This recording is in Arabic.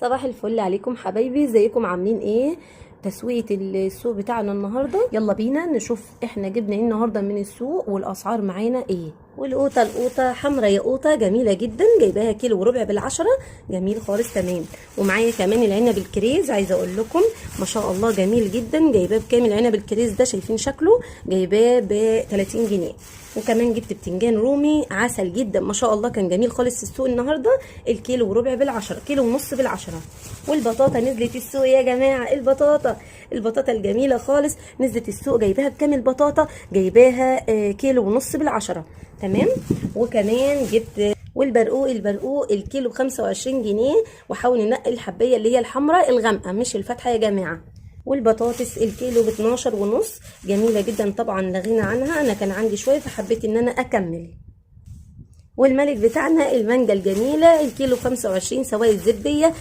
صباح الفل عليكم حبايبي، ازيكم عاملين ايه؟ تسوية السوق بتاعنا النهارده. يلا بينا نشوف احنا جبنا ايه النهارده من السوق والاسعار معانا ايه. القوطه حمرا يا قوطه جميله جدا، جايباها كيلو وربع بالعشرة، جميل خالص تمام. ومعايا كمان العنب الكريز، عايزه اقول لكم ما شاء الله جميل جدا. جايباه بكام العنب الكريز ده؟ شايفين شكله؟ جايباه ب 30 جنيه. وكمان جبت بتنجان رومي عسل جدا ما شاء الله، كان جميل خالص السوق النهارده. الكيلو وربع بالعشرة، كيلو ونص بالعشرة. والبطاطا نزلت السوق يا جماعه، البطاطا الجميله خالص نزلت السوق. جايباها بكام البطاطا؟ جايباها كيلو ونص بالعشرة تمام. وكمان جبت البرقوق الكيلو ب25 جنيه. وحاول ننقي الحبايه اللي هي الحمراء الغامقه مش الفاتحه يا جماعه. والبطاطس الكيلو ب12 ونص، جميله جدا طبعا لا غنى عنها، انا كان عندي شويه فحبيت ان انا اكمل. والملك بتاعنا المانجا الجميله الكيلو ب25 سواء الزبديه